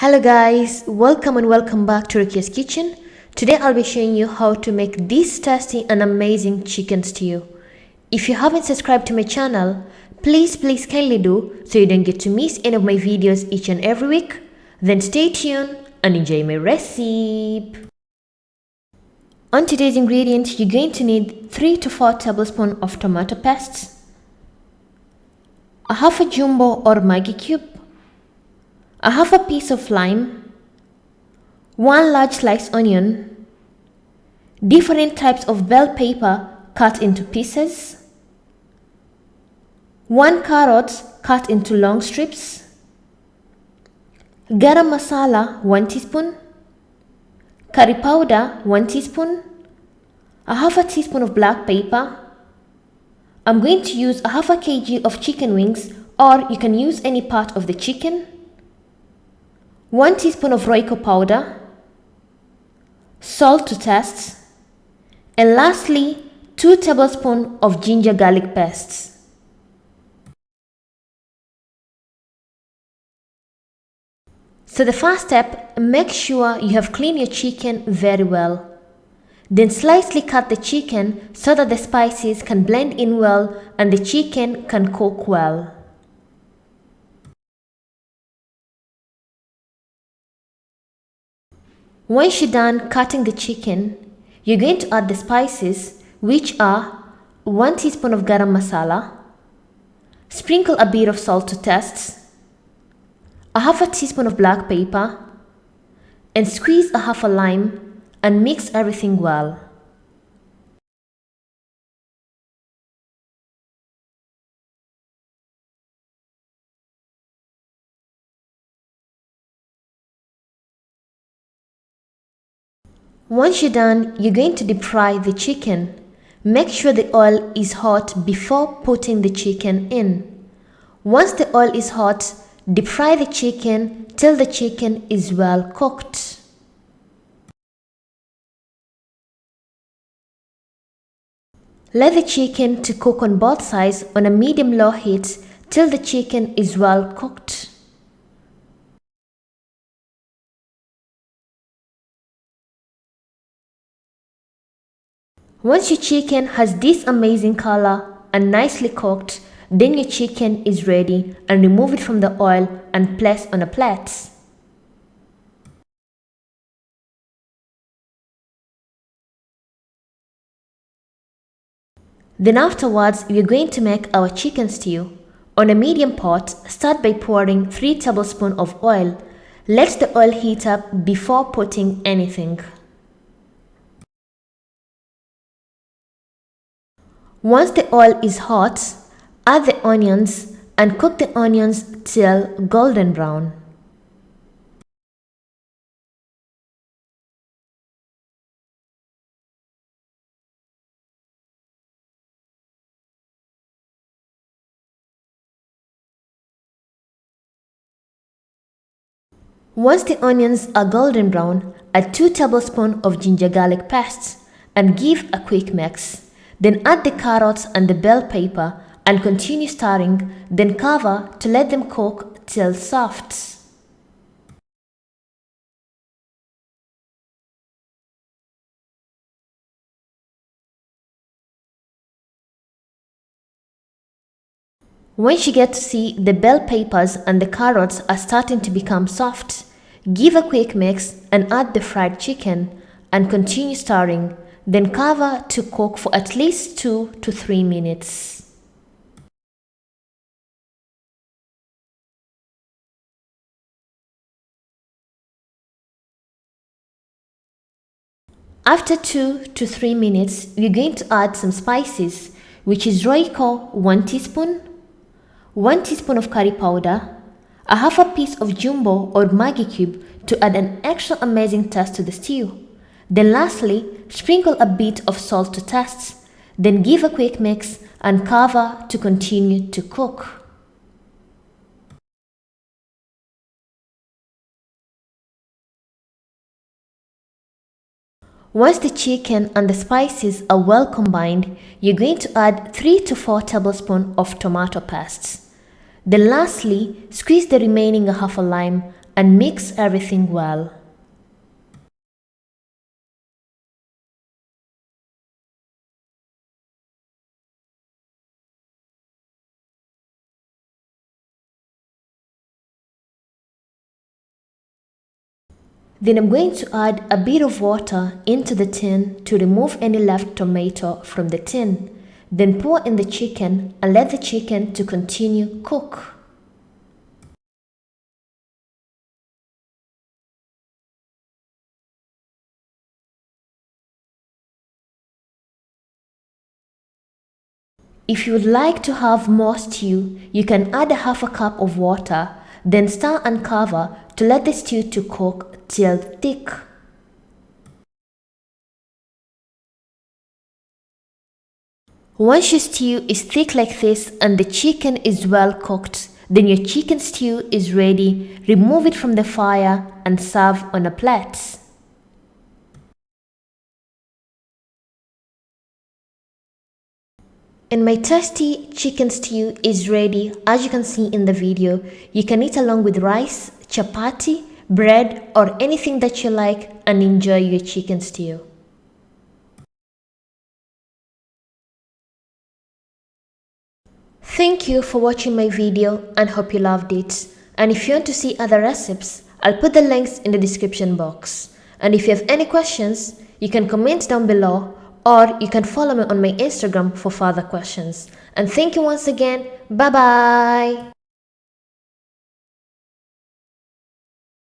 Hello guys, welcome and welcome back to Rukias kitchen. Today I'll be showing you how to make this tasty and amazing chicken stew. If you haven't subscribed to my channel, please kindly do so you don't get to miss any of my videos each and every week. Then stay tuned and enjoy my recipe. On today's ingredients, you're going to need 3 to 4 tablespoons of tomato paste, a half a jumbo or magi cube, a half a piece of lime, 1 large sliced onion, different types of bell pepper cut into pieces, 1 carrot cut into long strips, Garamasala 1 teaspoon, curry powder 1 teaspoon, a half a teaspoon of black pepper. I'm going to use a half a kg of chicken wings, or you can use any part of the chicken, 1 teaspoon of Royco powder, salt to taste, and lastly 2 tablespoons of ginger garlic paste. So the first step, make sure you have cleaned your chicken very well. Then slightly cut the chicken so that the spices can blend in well and the chicken can cook well. Once you're done cutting the chicken, you're going to add the spices, which are 1 teaspoon of garam masala, sprinkle a bit of salt to taste, a half a teaspoon of black pepper, and squeeze a half a lime and mix everything well. Once you're done, you're going to deep fry the chicken. Make sure the oil is hot before putting the chicken in. Once the oil is hot, deep fry the chicken till the chicken is well cooked. Let the chicken to cook on both sides on a medium-low heat till the chicken is well cooked. Once your chicken has this amazing color and nicely cooked, then your chicken is ready, and remove it from the oil and place on a plate. Then afterwards, we are going to make our chicken stew. On a medium pot, start by pouring 3 tablespoons of oil. Let the oil heat up before putting anything. Once the oil is hot, add the onions and cook the onions till golden brown. Once the onions are golden brown, add 2 tablespoons of ginger garlic paste and give a quick mix. Then add the carrots and the bell pepper and continue stirring, then cover to let them cook till soft. Once you get to see the bell peppers and the carrots are starting to become soft, give a quick mix and add the fried chicken and continue stirring, then cover to cook for at least 2 to 3 minutes. After 2 to 3 minutes, we're going to add some spices, which is Royco 1 teaspoon, 1 teaspoon of curry powder, a half a piece of jumbo or magi cube to add an extra amazing taste to the stew. Then lastly, sprinkle a bit of salt to taste, then give a quick mix and cover to continue to cook. Once the chicken and the spices are well combined, you're going to add 3 to 4 tablespoons of tomato paste. Then lastly, squeeze the remaining half a lime and mix everything well. Then I'm going to add a bit of water into the tin to remove any left tomato from the tin. Then pour in the chicken and let the chicken to continue cook. If you would like to have more stew, you can add a half a cup of water, then stir and cover to let the stew to cook till thick. Once your stew is thick like this and the chicken is well cooked, then your chicken stew is ready. Remove it from the fire and serve on a plate. And my tasty chicken stew is ready. As you can see in the video, you can eat along with rice, chapati, bread or anything that you like and enjoy your chicken stew. Thank you for watching my video and hope you loved it. And if you want to see other recipes, I'll put the links in the description box. And if you have any questions, you can comment down below or you can follow me on my Instagram for further questions. And thank you once again. Bye bye.